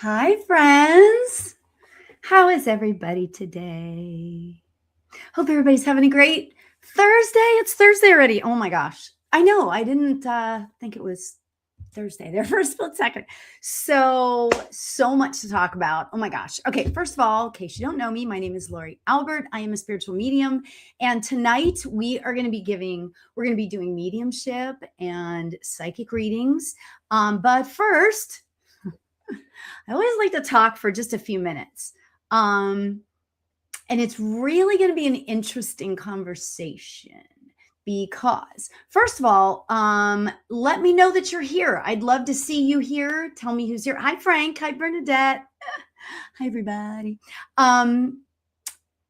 Hi, friends. How is everybody today? Hope everybody's having a great Thursday. It's Thursday already. Oh my gosh. I know. I didn't think it was Thursday there for a split second. So much to talk about. Oh my gosh. Okay. First of all, in case you don't know me, my name is Lori Albert. I am a spiritual medium. And tonight we're going to be doing mediumship and psychic readings. But first, I always like to talk for just a few minutes. And it's really going to be an interesting conversation because, first of all, let me know that you're here. I'd love to see you here. Tell me who's here. Hi, Frank. Hi, Bernadette. Hi, everybody.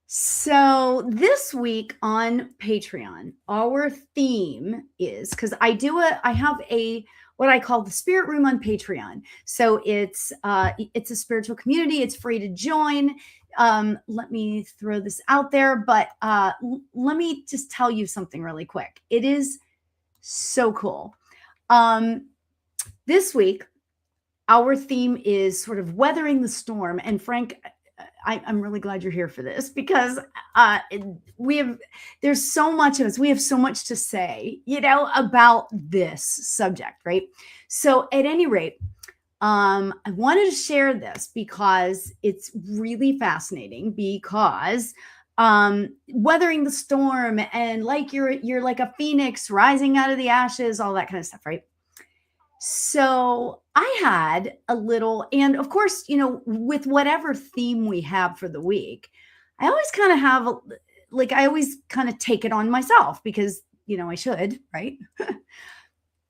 So this week on Patreon, our theme is because I have a what I call the Spirit Room on Patreon. So it's a spiritual community. It's free to join. Let me throw this out there, but let me just tell you something really quick. It is so cool. This week, our theme is sort of weathering the storm. And Frank, I'm really glad you're here for this because there's so much of us. We have so much to say, about this subject, right? So at any rate, I wanted to share this because it's really fascinating because weathering the storm and like you're like a phoenix rising out of the ashes, all that kind of stuff, right? So I had a little, and of course, with whatever theme we have for the week, I always kind of have, I always kind of take it on myself because, I should, right?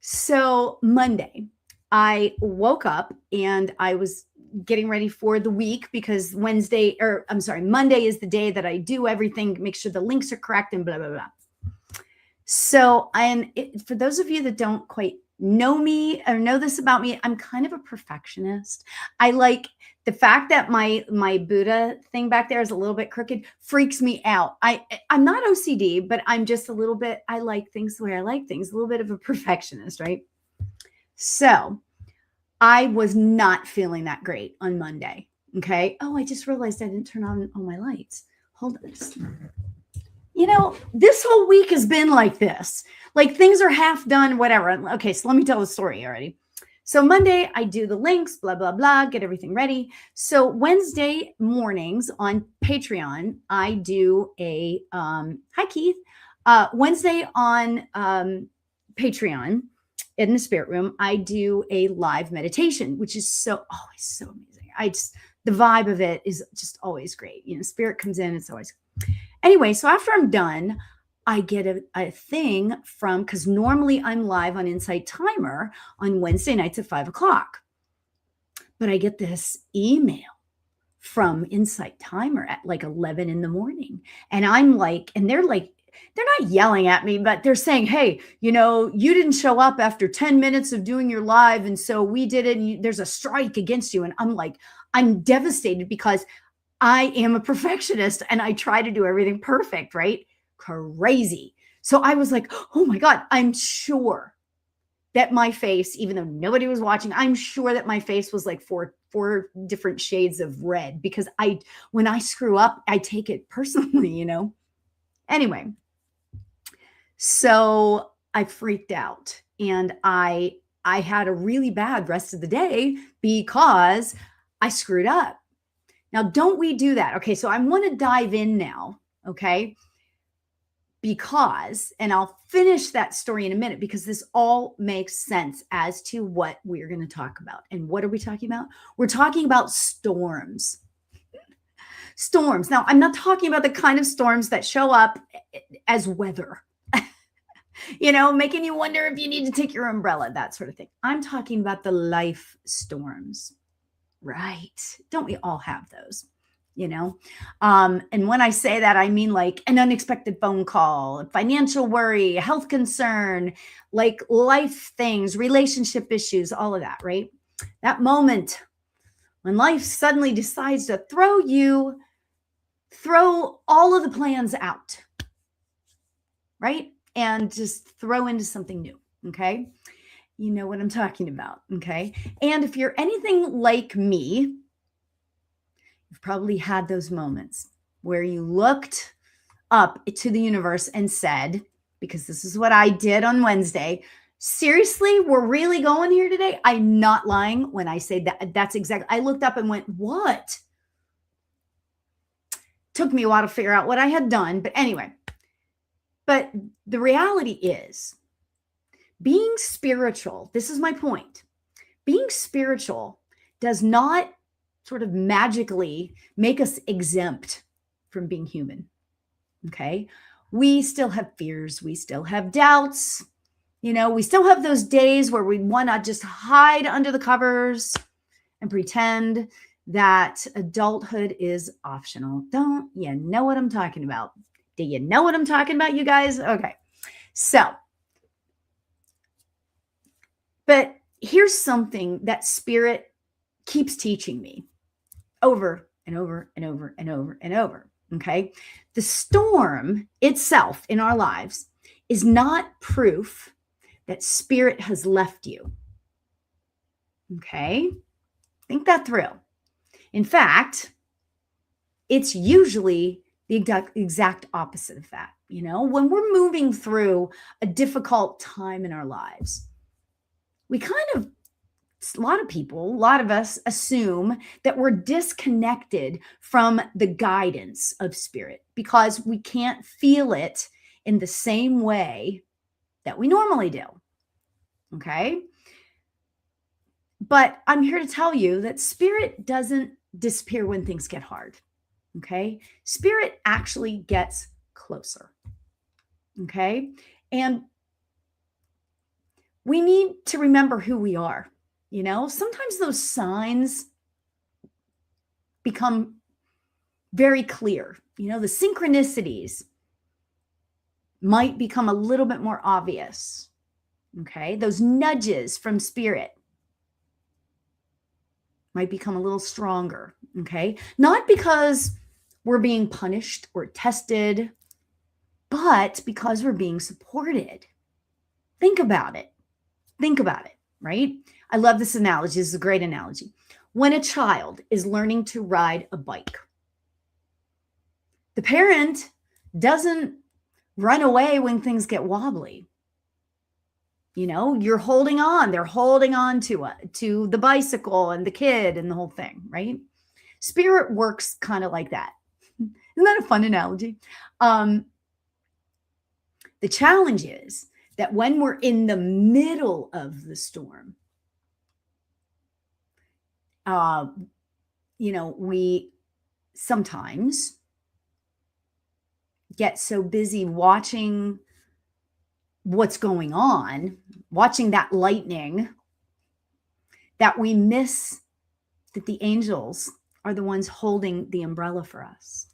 So Monday, I woke up and I was getting ready for the week because Monday is the day that I do everything, make sure the links are correct and blah, blah, blah. So for those of you that don't quite know me or know this about me, I'm kind of a perfectionist. I like the fact that my Buddha thing back there is a little bit crooked, freaks me out. I'm not OCD, but I'm just a little bit, I like things the way I like things, a little bit of a perfectionist, right? So I was not feeling that great on Monday. Okay. Oh, I just realized I didn't turn on all my lights. Hold on. This whole week has been like this. Like things are half done, whatever. Okay, so let me tell the story already. So Monday, I do the links, blah, blah, blah, get everything ready. So Wednesday mornings on Patreon, I do a, hi, Keith. Wednesday on Patreon in the Spirit Room, I do a live meditation, which is always so amazing. The vibe of it is just always great. Spirit comes in, it's always. Anyway, so after I'm done, I get a thing because normally I'm live on Insight Timer on Wednesday nights at 5:00. But I get this email from Insight Timer at like 11 in the morning. And I'm like, and they're not yelling at me, but they're saying, hey, you didn't show up after 10 minutes of doing your live. And so we did it. And there's a strike against you. And I'm like, I'm devastated because I am a perfectionist and I try to do everything perfect, right? Crazy. So I was like, oh my God, I'm sure that my face, even though nobody was watching, I'm sure that my face was like four different shades of red because when I screw up, I take it personally, Anyway, so I freaked out and I had a really bad rest of the day because I screwed up. Now, don't we do that? Okay, so I want to dive in now, okay? Because, and I'll finish that story in a minute because this all makes sense as to what we're going to talk about. And what are we talking about? We're talking about storms. Storms. Now, I'm not talking about the kind of storms that show up as weather, making you wonder if you need to take your umbrella, that sort of thing. I'm talking about the life storms. Right. Don't we all have those? And when I say that, I mean like an unexpected phone call, financial worry, health concern, like life things, relationship issues, all of that, right? That moment when life suddenly decides to throw all of the plans out, right? And just throw into something new. Okay. you know what I'm talking about. Okay. And if you're anything like me, you've probably had those moments where you looked up to the universe and said, because this is what I did on Wednesday, seriously, we're really going here today? I'm not lying when I say that. That's exactly, I looked up and went, what? Took me a while to figure out what I had done. But anyway, but the reality is being spiritual, this is my point. Being spiritual does not sort of magically make us exempt from being human. Okay. We still have fears. We still have doubts. You know, we still have those days where we want to just hide under the covers and pretend that adulthood is optional. Don't you know what I'm talking about? Do you know what I'm talking about, you guys? Okay. So, but here's something that Spirit keeps teaching me over and over and over and over and over. Okay. The storm itself in our lives is not proof that Spirit has left you. Okay. Think that through. In fact, it's usually the exact opposite of that. You know, when we're moving through a difficult time in our lives, we kind of, a lot of people, a lot of us assume that we're disconnected from the guidance of Spirit because we can't feel it in the same way that we normally do. Okay. But I'm here to tell you that Spirit doesn't disappear when things get hard. Okay. Spirit actually gets closer. Okay. And we need to remember who we are. You know, sometimes those signs become very clear. You know, the synchronicities might become a little bit more obvious. Okay. Those nudges from Spirit might become a little stronger. Okay. Not because we're being punished or tested, but because we're being supported. Think about it. Think about it, right? I love this analogy. This is a great analogy. When a child is learning to ride a bike, the parent doesn't run away when things get wobbly. You know, you're holding on. They're holding on to the bicycle and the kid and the whole thing, right? Spirit works kind of like that. Isn't that a fun analogy? The challenge is that when we're in the middle of the storm, you know, we sometimes get so busy watching what's going on, watching that lightning, that we miss that the angels are the ones holding the umbrella for us.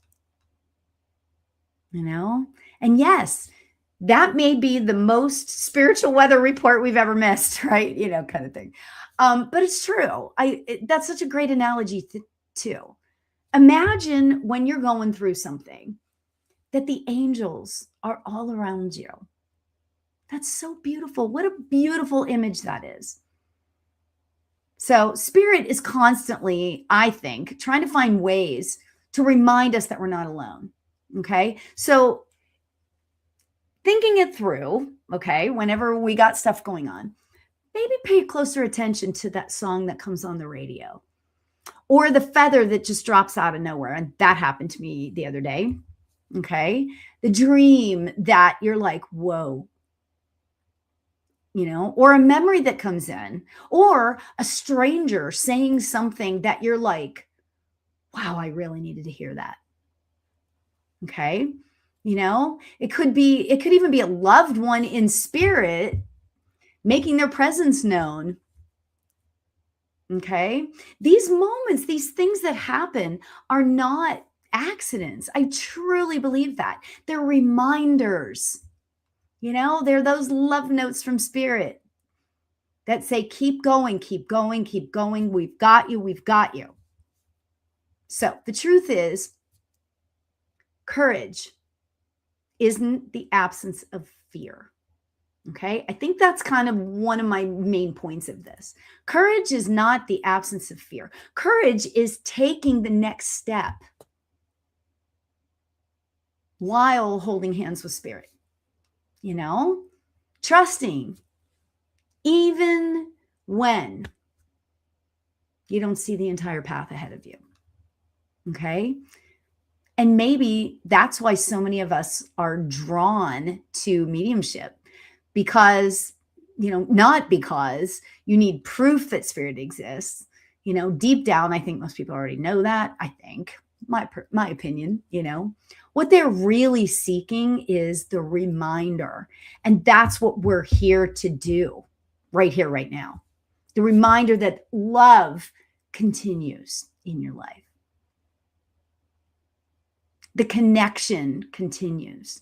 You know? And yes, that may be the most spiritual weather report we've ever missed, right? You know, kind of thing. But it's true. That's such a great analogy too. Imagine when you're going through something that the angels are all around you. That's so beautiful. What a beautiful image that is. So Spirit is constantly, I think, trying to find ways to remind us that we're not alone. Okay. So thinking it through, okay, whenever we got stuff going on, maybe pay closer attention to that song that comes on the radio or the feather that just drops out of nowhere. And that happened to me the other day. Okay. The dream that you're like, whoa, you know, or a memory that comes in, or a stranger saying something that you're like, wow, I really needed to hear that. Okay. You know, it could even be a loved one in spirit making their presence known. Okay. These moments, these things that happen are not accidents. I truly believe that. They're reminders. You know, they're those love notes from Spirit that say, keep going, keep going, keep going. We've got you. We've got you. So the truth is, courage isn't the absence of fear. Okay. I think that's kind of one of my main points of this. Courage is not the absence of fear. Courage is taking the next step while holding hands with spirit, trusting even when you don't see the entire path ahead of you. Okay. And maybe that's why so many of us are drawn to mediumship, because, not because you need proof that spirit exists. Deep down, I think most people already know that. I think my opinion, what they're really seeking is the reminder. And that's what we're here to do right here, right now. The reminder that love continues in your life. The connection continues,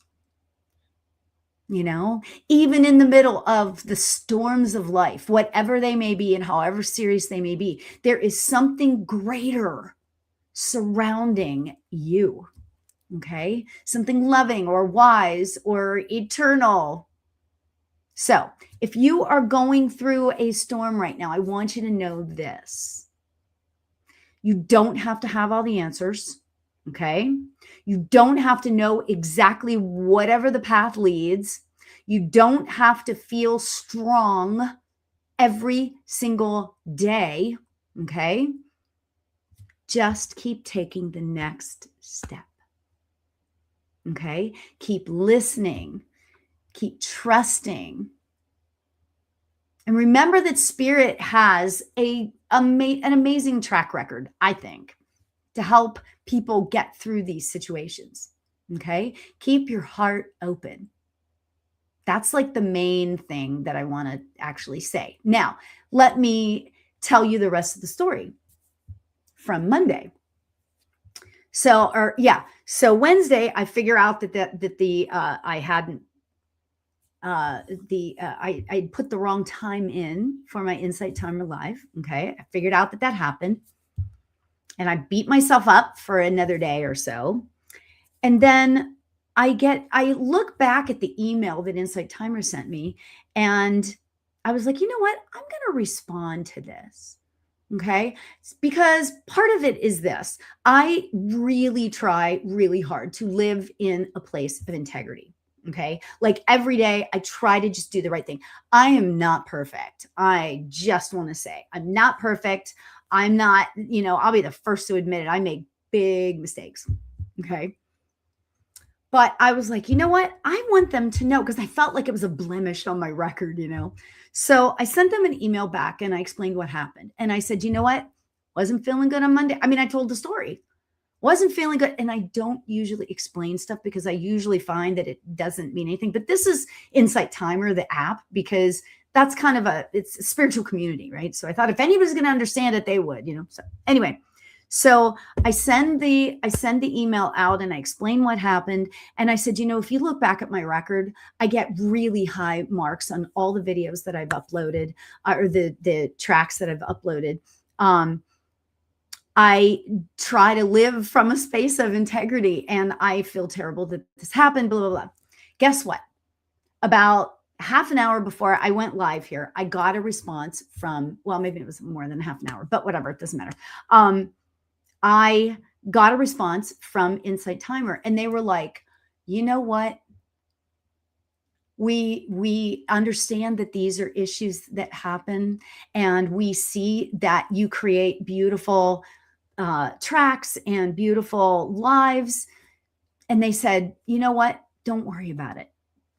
even in the middle of the storms of life, whatever they may be and however serious they may be, there is something greater surrounding you. Okay. Something loving or wise or eternal. So if you are going through a storm right now, I want you to know this. You don't have to have all the answers. Okay. You don't have to know exactly whatever the path leads. You don't have to feel strong every single day. Okay. Just keep taking the next step. Okay. Keep listening. Keep trusting. And remember that spirit has an amazing track record, I think, to help people get through these situations. Okay. Keep your heart open. That's like the main thing that I want to actually say. Now, let me tell you the rest of the story from Monday. So Wednesday, I figure out I put the wrong time in for my Insight Timer Live. Okay. I figured out that happened. And I beat myself up for another day or so. And then I look back at the email that Insight Timer sent me, and I was like, you know what? I'm going to respond to this. Okay. Because part of it is this. I really try really hard to live in a place of integrity. Okay. Like every day I try to just do the right thing. I am not perfect. I just want to say I'm not perfect. I'm not, I'll be the first to admit it. I make big mistakes. Okay. But I was like, you know what? I want them to know, because I felt like it was a blemish on my record, So I sent them an email back and I explained what happened. And I said, you know what? Wasn't feeling good on Monday. I mean, I told the story. Wasn't feeling good. And I don't usually explain stuff because I usually find that it doesn't mean anything. But this is Insight Timer, the app, because that's kind of it's a spiritual community, right? So I thought if anybody's going to understand it, they would, So anyway, so I send the email out and I explain what happened. And I said, if you look back at my record, I get really high marks on all the videos that I've uploaded, or the tracks that I've uploaded. I try to live from a space of integrity, and I feel terrible that this happened, blah, blah, blah. Guess what? About half an hour before I went live here, I got a response from, well, maybe it was more than half an hour, but whatever, it doesn't matter. I got a response from Insight Timer, and they were like, you know what? We understand that these are issues that happen, and we see that you create beautiful tracks and beautiful lives. And they said, you know what? Don't worry about it.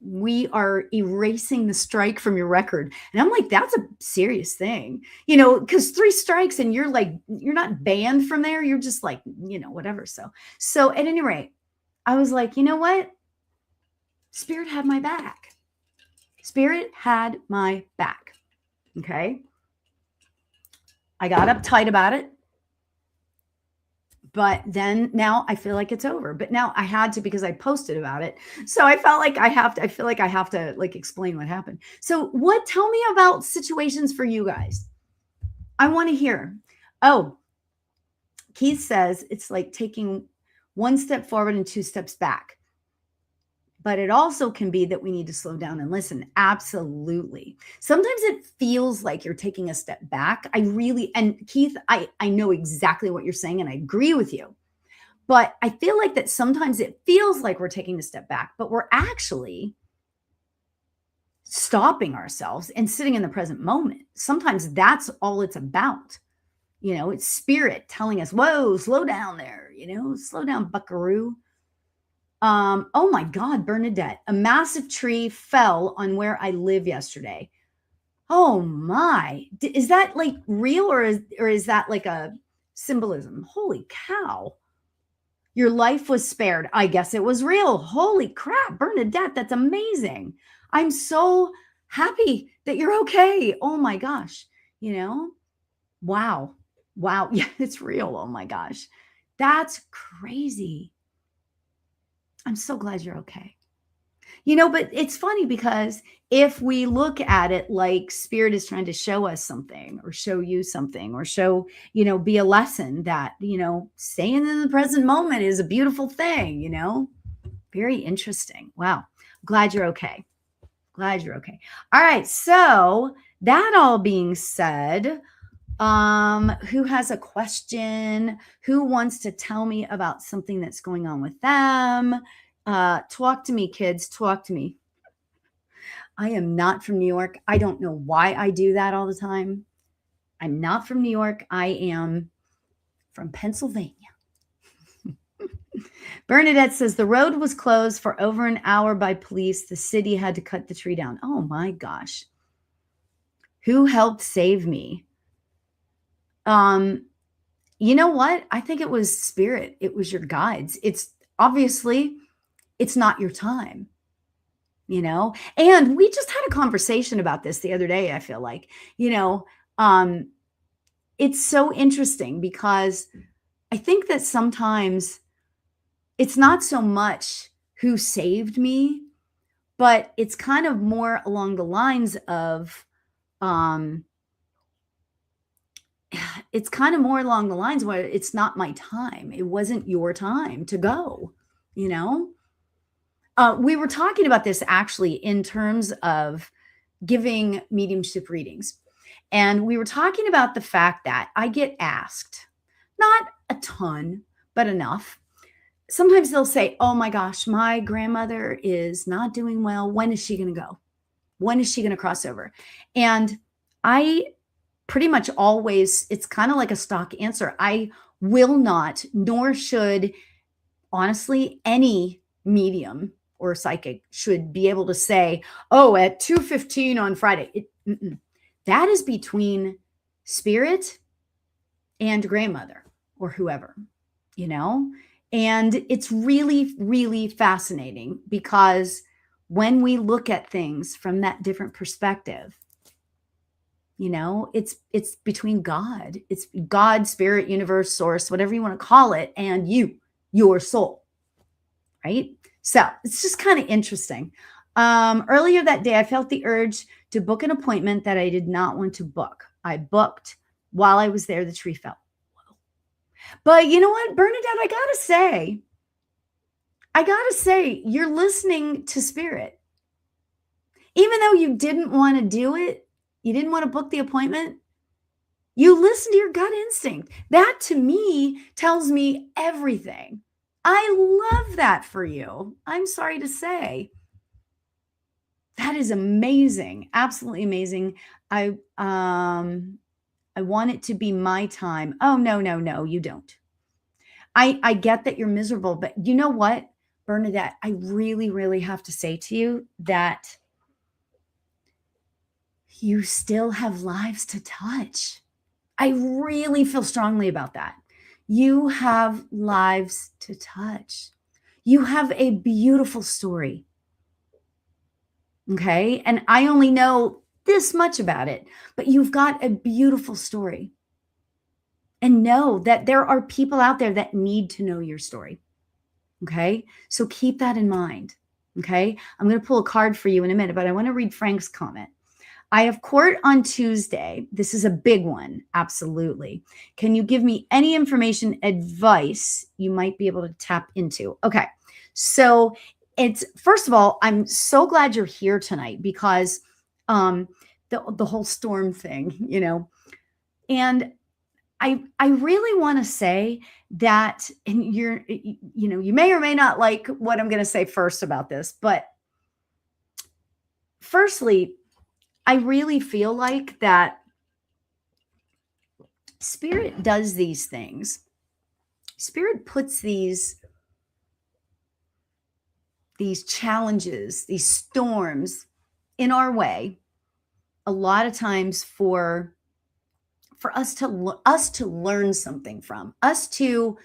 We are erasing the strike from your record. And I'm like, that's a serious thing, because 3 strikes and you're not banned from there. You're just like, whatever. So at any rate, I was like, you know what? Spirit had my back. Spirit had my back. Okay. I got uptight about it. But then now I feel like it's over. But now I had to, because I posted about it. So I felt like I feel like I have to explain what happened. So tell me about situations for you guys. I want to hear. Oh, Keith says it's like taking 1 step forward and 2 steps back. But it also can be that we need to slow down and listen. Absolutely. Sometimes it feels like you're taking a step back. And Keith, I know exactly what you're saying and I agree with you. But I feel like that sometimes it feels like we're taking a step back, but we're actually stopping ourselves and sitting in the present moment. Sometimes that's all it's about. It's spirit telling us, whoa, slow down there, slow down, buckaroo. Oh my God, Bernadette, a massive tree fell on where I live yesterday. Oh my, is that like real or is that like a symbolism? Holy cow. Your life was spared. I guess it was real. Holy crap, Bernadette, that's amazing. I'm so happy that you're okay. Oh my gosh, wow. Wow. Yeah, it's real. Oh my gosh. That's crazy. I'm so glad you're okay. But it's funny because if we look at it like spirit is trying to show us something or show you something or show, be a lesson that, staying in the present moment is a beautiful thing, very interesting. Wow. Glad you're okay. Glad you're okay. All right. So that all being said, who has a question? Who wants to tell me about something that's going on with them? Talk to me, kids. Talk to me. I am not from New York. I don't know why I do that all the time. I'm not from New York. I am from Pennsylvania. Bernadette says the road was closed for over an hour by police. The city had to cut the tree down. Oh my gosh. Who helped save me? You know what? I think it was spirit. It was your guides. It's obviously it's not your time, and we just had a conversation about this the other day. I feel like, it's so interesting because I think that sometimes it's not so much who saved me, but it's kind of more along the lines of, it's kind of more along the lines where it's not my time. It wasn't your time to go, we were talking about this actually in terms of giving mediumship readings. And we were talking about the fact that I get asked, not a ton, but enough. Sometimes they'll say, oh my gosh, my grandmother is not doing well. When is she going to go? When is she going to cross over? And I pretty much always, it's kind of like a stock answer. I will not, nor should, honestly, any medium or psychic should be able to say, oh, at 2:15 on Friday. That is between spirit and grandmother or whoever, and it's really, really fascinating because when we look at things from that different perspective, it's between God. It's God, spirit, universe, source, whatever you want to call it, and your soul, right? So it's just kind of interesting. Earlier that day, I felt the urge to book an appointment that I did not want to book. I booked. While I was there, the tree fell. But you know what, Bernadette, I gotta say, you're listening to spirit. Even though you didn't want to do it, you didn't want to book the appointment, you listen to your gut instinct. That to me tells me everything. I love that for you. I'm sorry to say. That is amazing. Absolutely amazing. I want it to be my time. Oh, no, you don't. I get that you're miserable, but you know what, Bernadette, I really, really have to say to you that you still have lives to touch. I really feel strongly about that. You have lives to touch. You have a beautiful story. Okay. And I only know this much about it, but you've got a beautiful story. And know that there are people out there that need to know your story. Okay. So keep that in mind. Okay. I'm going to pull a card for you in a minute, but I want to read Frank's comment. I have court on Tuesday. This is a big one. Absolutely. Can you give me any information, advice you might be able to tap into? Okay. So it's, first of all, I'm so glad you're here tonight because the whole storm thing, and I really want to say that, and you may or may not like what I'm going to say first about this, but firstly, I really feel like that Spirit does these things. Spirit puts these challenges, these storms in our way a lot of times for us to learn something from, us to,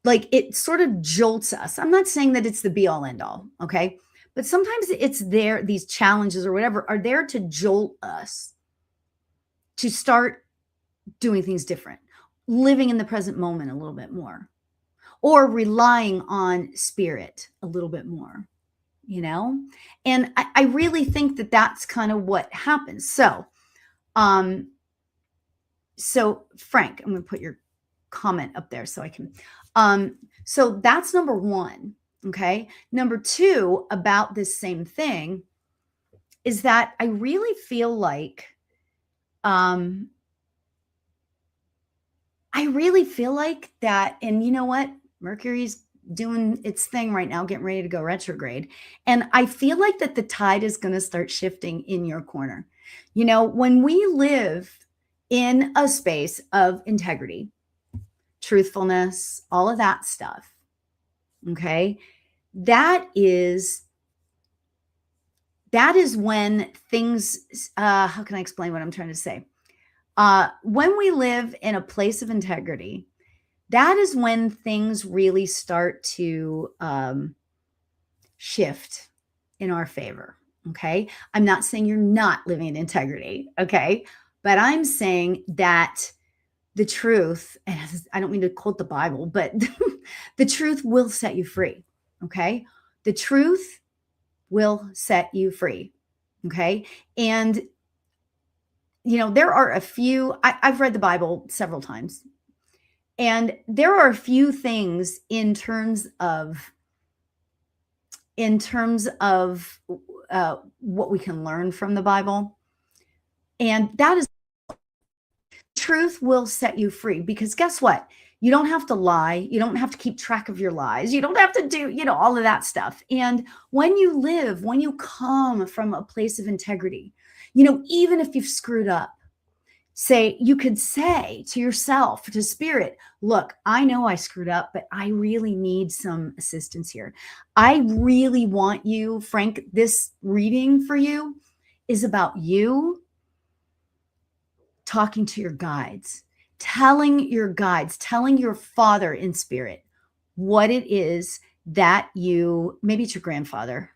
like, it sort of jolts us. I'm not saying that it's the be all end all, okay? But sometimes it's there, these challenges or whatever are there to jolt us to start doing things different, living in the present moment a little bit more, or relying on Spirit a little bit more, And I really think that that's kind of what happens. So Frank, I'm going to put your comment up there so I can, so that's number one. Okay. Number two about this same thing is that I really feel like, that, and you know what? Mercury's doing its thing right now, getting ready to go retrograde. And I feel like that the tide is going to start shifting in your corner. When we live in a space of integrity, truthfulness, all of that stuff, okay, that is when things, how can I explain what I'm trying to say? When we live in a place of integrity, that is when things really start to shift in our favor. Okay. I'm not saying you're not living in integrity. Okay. But I'm saying that the truth, and I don't mean to quote the Bible, but the truth will set you free. Okay. The truth will set you free. Okay. And, there are a few, I've read the Bible several times, and there are a few things in terms of what we can learn from the Bible. And that is, truth will set you free, because guess what? You don't have to lie. You don't have to keep track of your lies. You don't have to do, all of that stuff. And when you come from a place of integrity, even if you've screwed up, you could say to yourself, to Spirit, look, I know I screwed up, but I really need some assistance here. I really want you, Frank, this reading for you is about you talking to your guides, telling your Father in Spirit what it is that maybe it's your grandfather.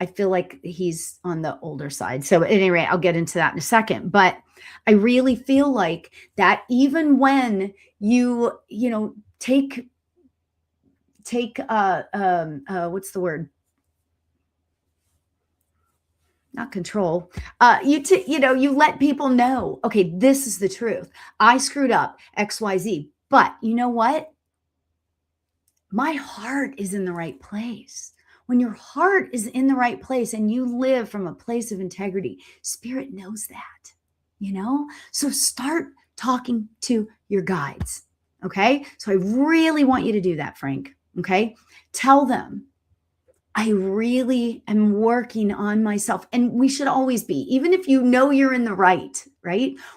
I feel like he's on the older side. So at any rate, I'll get into that in a second. But I really feel like that even when you, take what's the word? Not control. You let people know, okay, this is the truth. I screwed up XYZ. But you know what? My heart is in the right place. When your heart is in the right place and you live from a place of integrity, Spirit knows that, So start talking to your guides, okay? So I really want you to do that, Frank, okay? Tell them, I really am working on myself. And we should always be, even if you're in the right?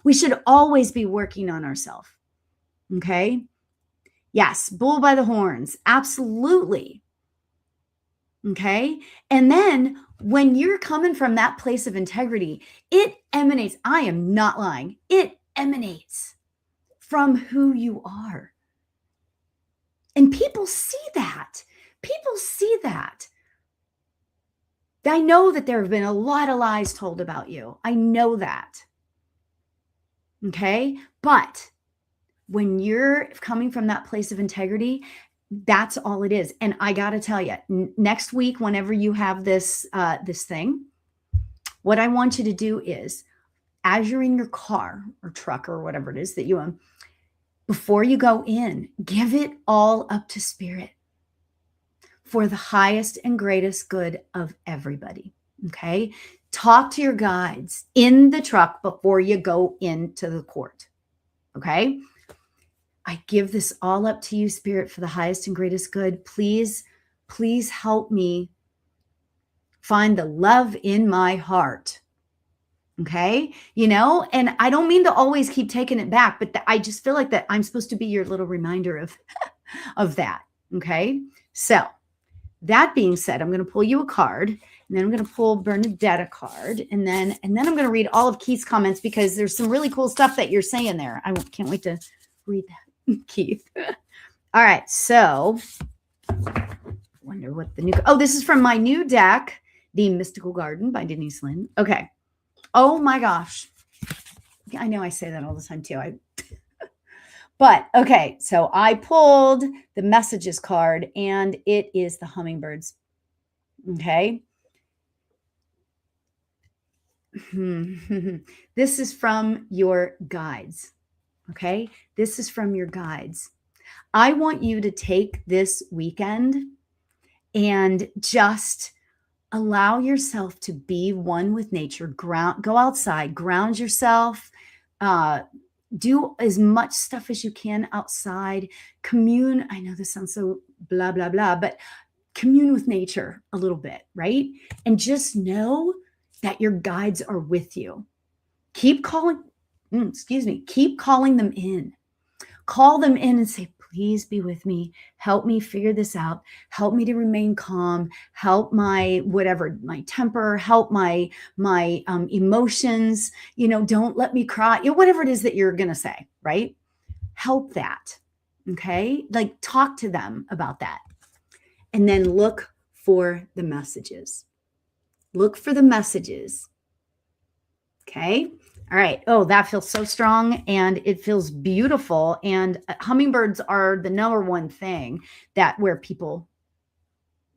We should always be working on ourselves, okay? Yes, bull by the horns, absolutely. Okay. And then when you're coming from that place of integrity, it emanates. I am not lying. It emanates from who you are. And people see that. I know that there have been a lot of lies told about you. I know that. Okay. But when you're coming from that place of integrity, that's all it is. And I got to tell you, next week, whenever you have this thing, what I want you to do is, as you're in your car or truck or whatever it is that you own, before you go in, give it all up to Spirit. for the highest and greatest good of everybody. Okay. Talk to your guides in the truck before you go into the court. Okay. I give this all up to you, Spirit, for the highest and greatest good. Please, please help me find the love in my heart. Okay. And I don't mean to always keep taking it back, but I just feel like that I'm supposed to be your little reminder of that. Okay. So that being said, I'm going to pull you a card, and then I'm going to pull Bernadette a card, and then I'm going to read all of Keith's comments because there's some really cool stuff that you're saying there. I can't wait to read that, Keith. All right. So wonder what the this is from my new deck, The Mystical Garden by Denise Lynn. Okay. Oh my gosh. I know I say that all the time too. But okay, so I pulled the messages card, and it is the hummingbirds. Okay. This is from your guides. Okay. This is from your guides. I want you to take this weekend and just allow yourself to be one with nature. Go outside, ground yourself, do as much stuff as you can outside, commune. I know this sounds so blah, blah, blah, but commune with nature a little bit, right? And just know that your guides are with you. Keep calling them in. Call them in and say, please be with me. Help me figure this out. Help me to remain calm. Help my temper. Help my emotions. Don't let me cry. Whatever it is that you're going to say, right? Help that. Okay. Like, talk to them about that. And then look for the messages. Look for the messages. Okay. All right. Oh, that feels so strong, and it feels beautiful. And hummingbirds are the number one thing where people,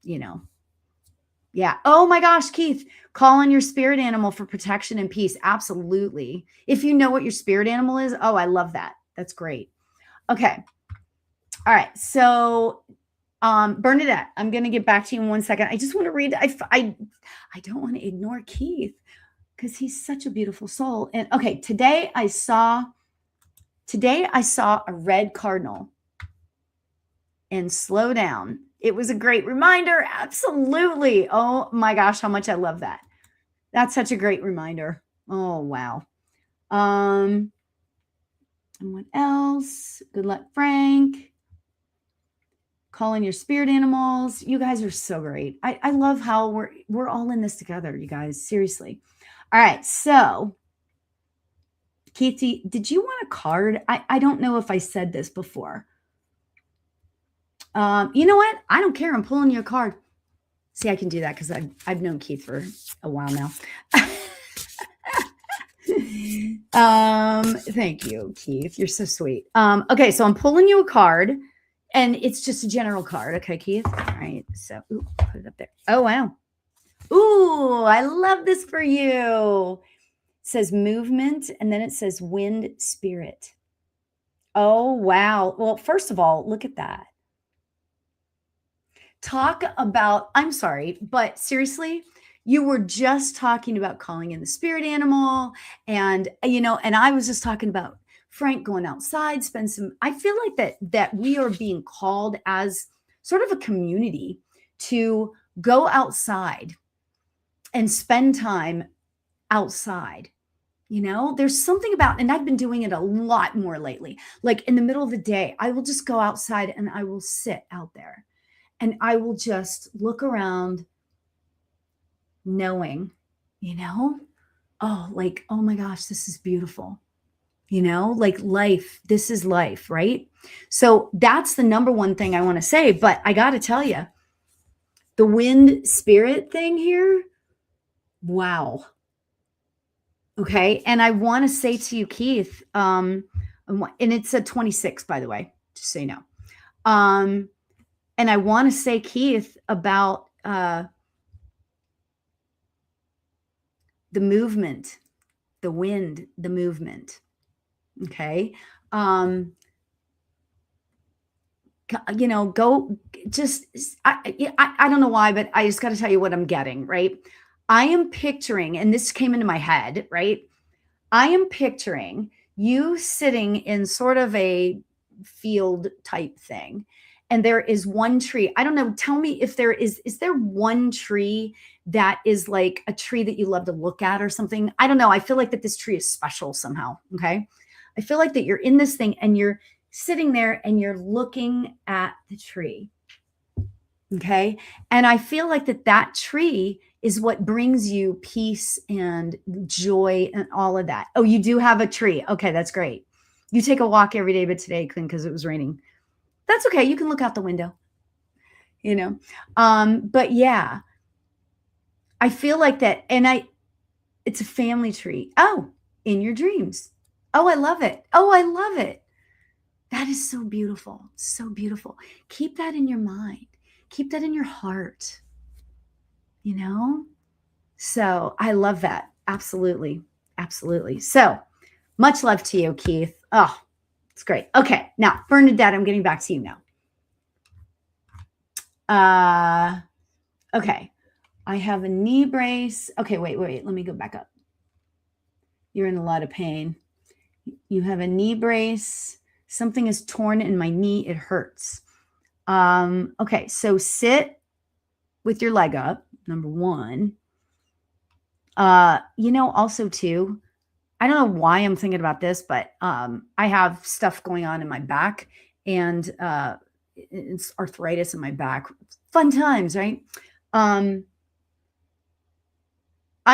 yeah. Oh my gosh, Keith, call on your spirit animal for protection and peace. Absolutely. If you know what your spirit animal is. Oh, I love that. That's great. Okay. All right. So, Bernadette, I'm going to get back to you in 1 second. I just want to read. I don't want to ignore Keith, because he's such a beautiful soul. And okay, today I saw a red cardinal. And slow down. It was a great reminder. Absolutely. Oh my gosh, how much I love that. That's such a great reminder. Oh, wow. And what else? Good luck, Frank. Calling your spirit animals. You guys are so great. I love how we're all in this together, you guys. Seriously. All right. So, Keithy, did you want a card? I don't know if I said this before. You know what? I don't care. I'm pulling you a card. See, I can do that because I've known Keith for a while now. Thank you, Keith. You're so sweet. Okay, so I'm pulling you a card, and it's just a general card. Okay, Keith. All right. So put it up there. Oh, wow. Ooh, I love this for you. It says movement, and then it says wind spirit. Oh, wow. Well, first of all, look at that. Talk about, I'm sorry, but seriously, you were just talking about calling in the spirit animal, and I was just talking about Frank going outside, I feel like that we are being called as sort of a community to go outside and spend time outside. There's something about, and I've been doing it a lot more lately. Like in the middle of the day, I will just go outside and I will sit out there. And I will just look around knowing, oh my gosh, this is beautiful. Like life, this is life, right? So that's the number one thing I want to say. But I got to tell you, the wind spirit thing here, wow. Okay. And I want to say to you, Keith, and it's a 26, by the way, just so you know. And I want to say, Keith, about the movement, the wind, the movement. Okay. go just, I don't know why, but I just got to tell you what I'm getting, right? I am picturing, and this came into my head, right? I am picturing you sitting in sort of a field type thing. And there is one tree. I don't know. Tell me if is there one tree that is like a tree that you love to look at or something? I don't know. I feel like that this tree is special somehow. Okay. I feel like that you're in this thing and you're sitting there and you're looking at the tree. Okay. And I feel like that tree is what brings you peace and joy and all of that. Oh, you do have a tree. Okay. That's great. You take a walk every day, but today you couldn't because it was raining. That's okay. You can look out the window, but yeah, I feel like that. And it's a family tree. Oh, in your dreams. Oh, I love it. Oh, I love it. That is so beautiful. So beautiful. Keep that in your mind. Keep that in your heart. So I love that. Absolutely. Absolutely. So much love to you, Keith. Oh, it's great. Okay. Now, Bernadette, I'm getting back to you now. Okay. I have a knee brace. Okay. Wait. Let me go back up. You're in a lot of pain. You have a knee brace. Something is torn in my knee. It hurts. Okay. So sit with your leg up. Number one. Also too, I don't know why I'm thinking about this, but I have stuff going on in my back and it's arthritis in my back. Fun times, right? I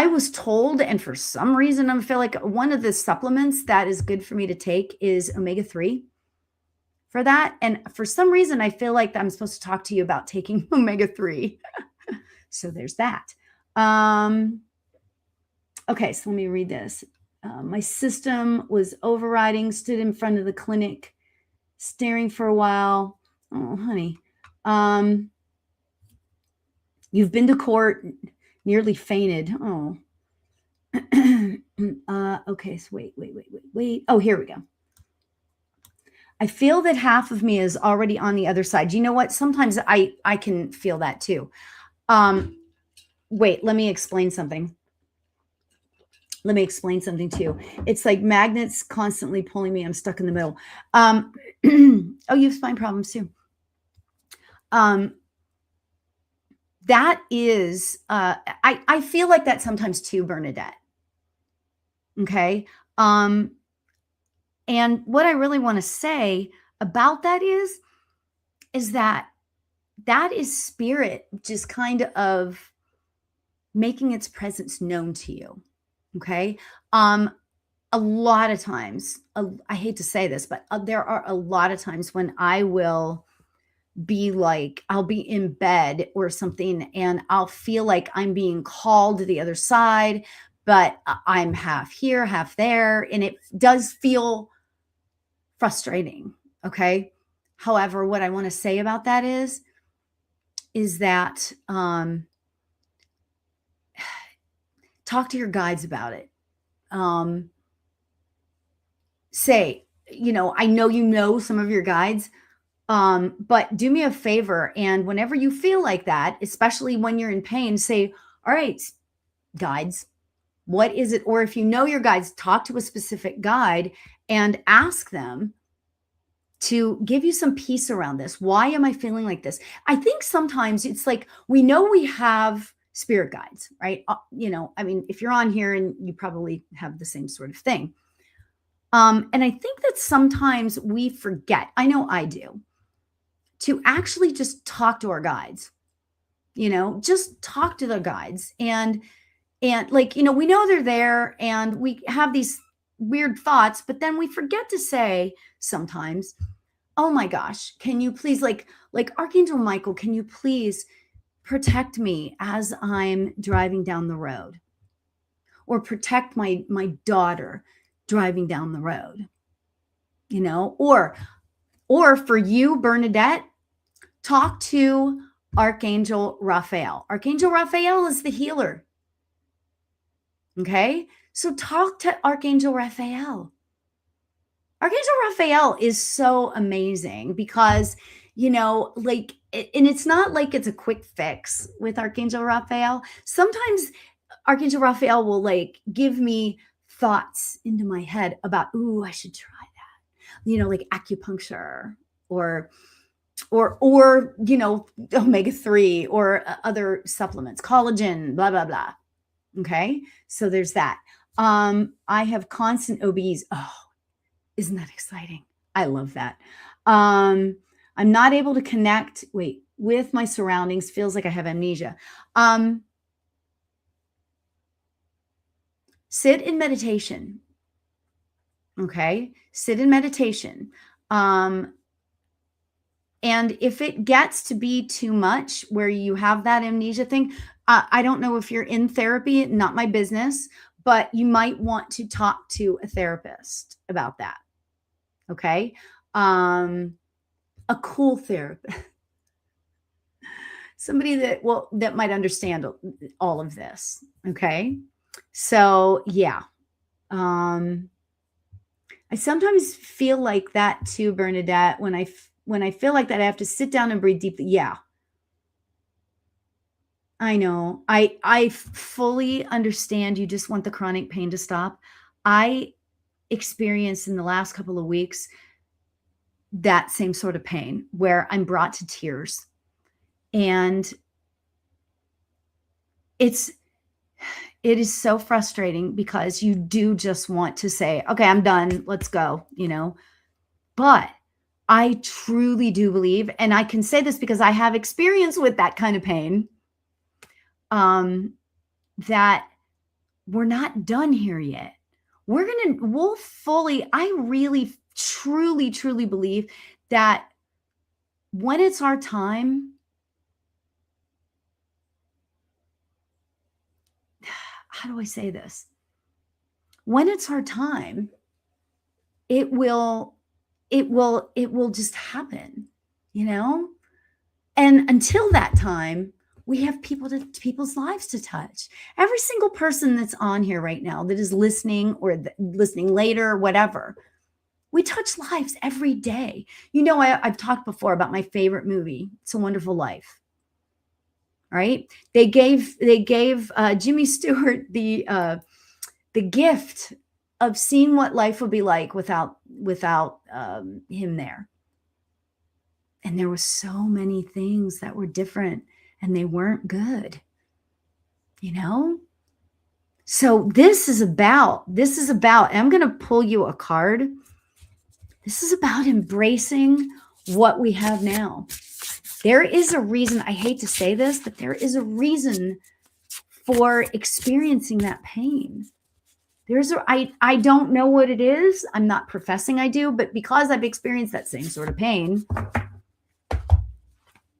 was told, and for some reason, I feel like one of the supplements that is good for me to take is omega-3 for that. And for some reason, I feel like I'm supposed to talk to you about taking omega-3. So there's that. Okay, so let me read this. My system was overriding, stood in front of the clinic, staring for a while. Oh, honey. You've been to court, nearly fainted. Oh. Okay, so wait. Oh, here we go. I feel that half of me is already on the other side. You know what? Sometimes I can feel that too. Wait, let me explain something. Too. It's like magnets constantly pulling me. I'm stuck in the middle. Oh, you have spine problems too. That is, I feel like that sometimes too, Bernadette. Okay. And what I really want to say about that is that is spirit just kind of making its presence known to you. Okay. A lot of times, I hate to say this, but there are a lot of times when I will be like, I'll be in bed or something and I'll feel like I'm being called to the other side, but I'm half here, half there. And it does feel frustrating. Okay. However, what I want to say about that is that, talk to your guides about it. Say, I know some of your guides, but do me a favor. And whenever you feel like that, especially when you're in pain, say, all right, guides, what is it? Or if you know your guides, talk to a specific guide and ask them to give you some peace around this. Why am I feeling like this? I think sometimes it's like, we know we have spirit guides, right? If you're on here and you probably have the same sort of thing. And I think that sometimes we forget, I know I do, to actually just talk to our guides, just talk to the guides and we know they're there and we have these weird thoughts, but then we forget to say sometimes, oh my gosh, can you please, like Archangel Michael, can you please protect me as I'm driving down the road, or protect my daughter driving down the road, or for you, Bernadette, talk to Archangel Raphael. Archangel Raphael is the healer. Okay. So talk to Archangel Raphael. Archangel Raphael is so amazing because like, and it's not like it's a quick fix with Archangel Raphael. Sometimes Archangel Raphael will like give me thoughts into my head about, ooh, I should try that, like acupuncture or omega-3 or other supplements, collagen, blah, blah, blah. Okay. So there's that. I have constant OBs. Oh, isn't that exciting? I love that. I'm not able to connect, with my surroundings. Feels like I have amnesia. Sit in meditation. Okay. Sit in meditation. And if it gets to be too much where you have that amnesia thing, I don't know if you're in therapy, not my business, but you might want to talk to a therapist about that. Okay. A cool therapist, somebody that might understand all of this. Okay. So yeah. I sometimes feel like that too, Bernadette, when I feel like that, I have to sit down and breathe deeply. Yeah. I know. I fully understand. You just want the chronic pain to stop. I experienced in the last couple of weeks that same sort of pain where I'm brought to tears. And it is so frustrating because you do just want to say, okay, I'm done. Let's go, But I truly do believe, and I can say this because I have experience with that kind of pain, that we're not done here yet. I really, truly, truly believe that when it's our time, how do I say this? When it's our time, it will just happen, And until that time, we have people's lives to touch. Every single person that's on here right now that is listening or listening later, whatever, we touch lives every day. I've talked before about my favorite movie, It's a Wonderful Life. Right? They gave Jimmy Stewart the gift of seeing what life would be like without him there. And there were so many things that were different and they weren't good, So this is about, and I'm going to pull you a card. This is about embracing what we have now. There is a reason, I hate to say this, but there is a reason for experiencing that pain. I don't know what it is. I'm not professing I do, but because I've experienced that same sort of pain,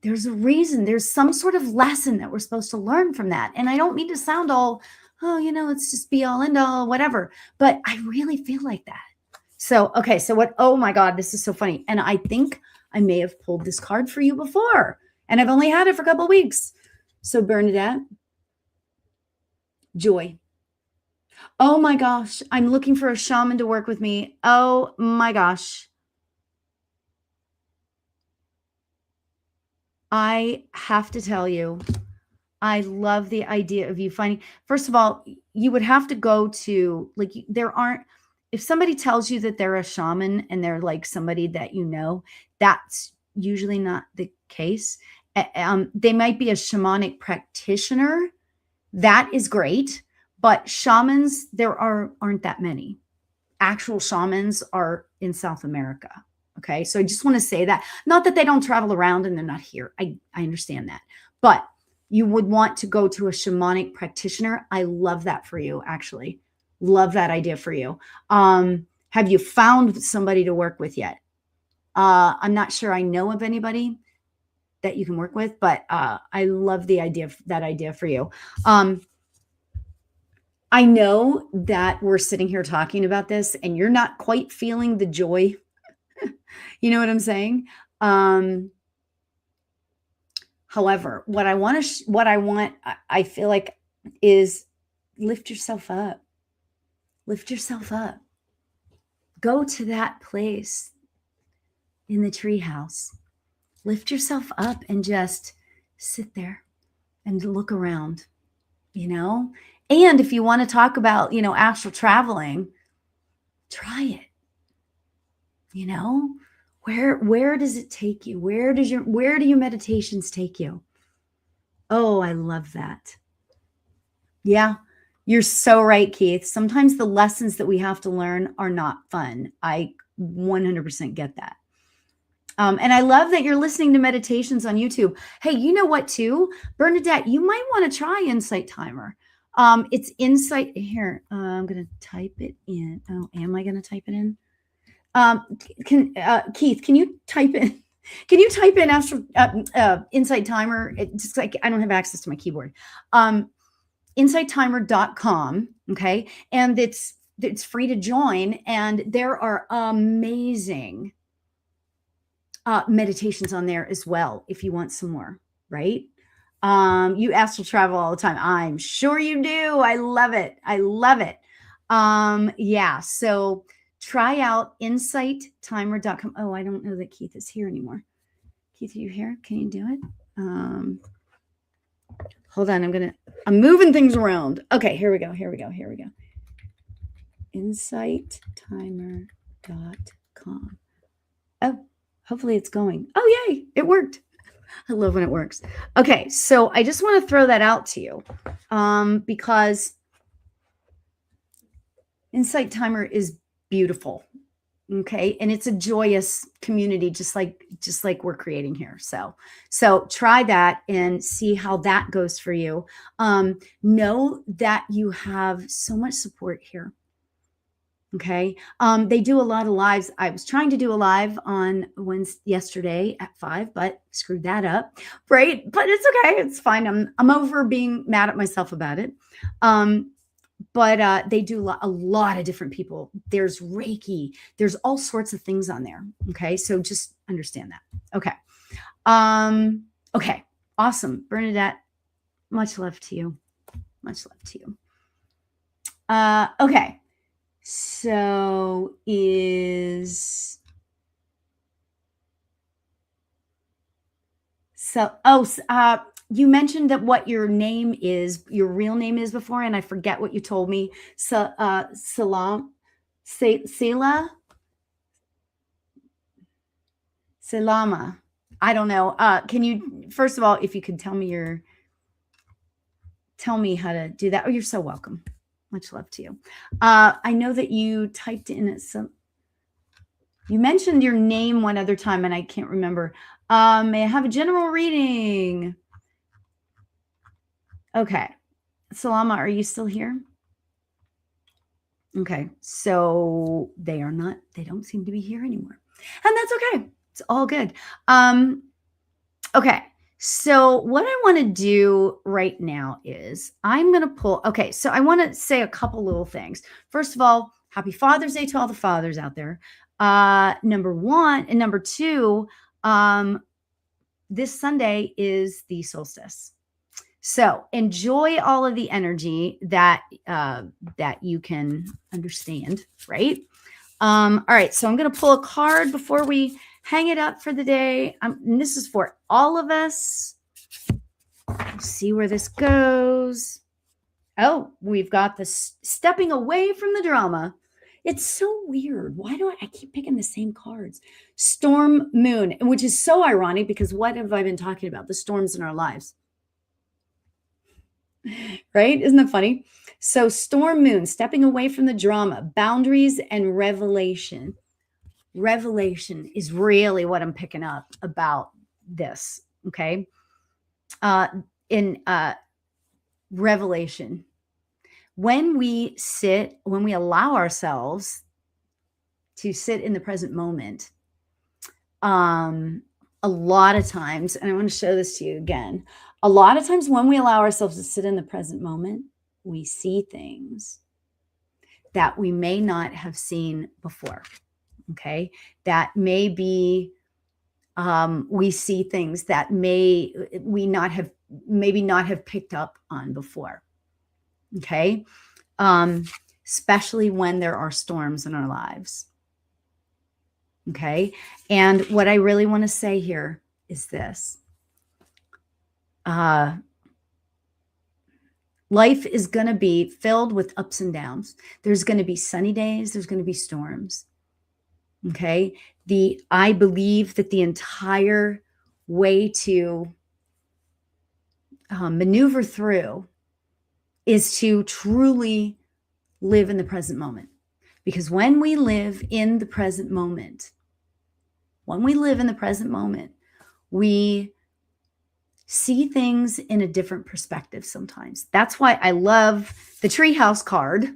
there's a reason. There's some sort of lesson that we're supposed to learn from that. And I don't mean to sound all, it's just be all end all, whatever. But I really feel like that. So, okay. So oh my God, this is so funny. And I think I may have pulled this card for you before. And I've only had it for a couple of weeks. So Bernadette, joy. Oh my gosh, I'm looking for a shaman to work with me. Oh my gosh. I have to tell you, I love the idea of you finding, first of all, you would have to go to, if somebody tells you that they're a shaman and they're like somebody that that's usually not the case. They might be a shamanic practitioner. That is great. But shamans, there aren't that many. Actual shamans are in South America. Okay. So I just want to say that. Not that they don't travel around and they're not here. I understand that. But you would want to go to a shamanic practitioner. I love that for you, actually. Love that idea for you. Have you found somebody to work with yet? I'm not sure I know of anybody that you can work with, but I love that idea for you. I know that we're sitting here talking about this and you're not quite feeling the joy. You know what I'm saying? However, what I feel like is lift yourself up. Lift yourself up. Go to that place in the treehouse lift yourself up and just sit there and look around, you know? And if you want to talk about, you know, astral traveling, try it. You know, where does it take you? Where do your meditations take you? Oh, I love that. Yeah, you're so right, Keith. Sometimes the lessons that we have to learn are not fun. I 100% get that. And I love that you're listening to meditations on YouTube. Hey, you know what, too? Bernadette, you might want to try Insight Timer. It's Insight here. I'm going to type it in. Oh, am I going to type it in? Keith, can you type in? Can you type in astral Insight Timer? Just like I don't have access to my keyboard. InsightTimer.com. Okay, and it's free to join, and there are amazing meditations on there as well. If you want some more, right? You astral travel all the time. I'm sure you do. I love it. I love it. Yeah. So try out InsightTimer.com. Oh, I don't know that Keith is here anymore. Keith, are you here? Can you do it? Hold on. I'm moving things around. Okay, here we go. InsightTimer.com. Oh, hopefully it's going. Oh, yay. It worked. I love when it works. Okay, so I just want to throw that out to you because Insight Timer is beautiful. Okay, and it's a joyous community, just like we're creating here. So try that and see how that goes for you. Know that you have so much support here. Okay, they do a lot of lives. I was trying to do a live on yesterday at 5, but screwed that up. Right, but it's okay. It's fine. I'm over being mad at myself about it. But they do a lot of different people. There's Reiki. There's all sorts of things on there. Okay, so just understand that. Okay. Okay. Awesome, Bernadette. Much love to you. Much love to you. Okay. So you mentioned that what your name is, your real name is before, and I forget what you told me. Selama. I don't know. Can you, first of all, if you could tell me how to do that? Oh, you're so welcome. Much love to you. I know that you typed in it. So you mentioned your name one other time, and I can't remember. May I have a general reading? Okay. Salama, are you still here? Okay. So they don't seem to be here anymore. And that's okay. It's all good. Okay. So what I want to do right now is I'm going to pull. Okay. So I want to say a couple little things. First of all, happy Father's Day to all the fathers out there. Number one, and number two, this Sunday is the solstice. So enjoy all of the energy that you can understand, right? All right, so I'm going to pull a card before we hang it up for the day. And this is for all of us. We'll see where this goes. Oh, we've got the stepping away from the drama. It's so weird. Why do I keep picking the same cards? Storm Moon, which is so ironic because what have I been talking about? The storms in our lives. Right? Isn't that funny? So Storm Moon, stepping away from the drama, boundaries and revelation. Revelation is really what I'm picking up about this. Okay. In revelation, when we allow ourselves to sit in the present moment, a lot of times, and I want to show this to you again, a lot of times when we allow ourselves to sit in the present moment, we see things that we may not have seen before. Okay. That may be, we see things that maybe not have picked up on before. Okay. Especially when there are storms in our lives. Okay. And what I really want to say here is this. Life is going to be filled with ups and downs. There's going to be sunny days. There's going to be storms. Okay. I believe that the entire way to maneuver through is to truly live in the present moment. Because when we live in the present moment, we see things in a different perspective sometimes. That's why I love the treehouse card,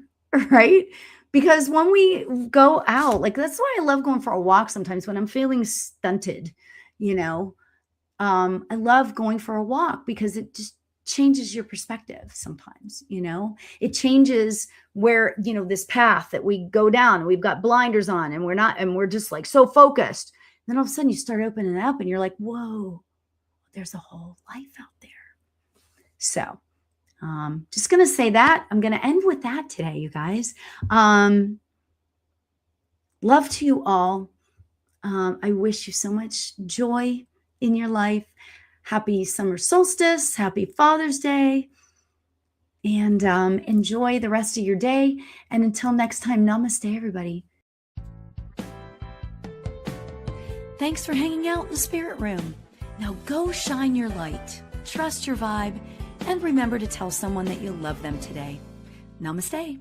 right? Because when we go out, like that's why I love going for a walk sometimes when I'm feeling stunted, I love going for a walk because it just changes your perspective sometimes, it changes where, this path that we go down, we've got blinders on and we're just like so focused. And then all of a sudden you start opening it up and you're like, whoa, there's a whole life out there. So just going to say that. I'm going to end with that today, you guys. Love to you all. I wish you so much joy in your life. Happy summer solstice. Happy Father's Day. And enjoy the rest of your day. And until next time, namaste, everybody. Thanks for hanging out in the spirit room. Now go shine your light, trust your vibe, and remember to tell someone that you love them today. Namaste.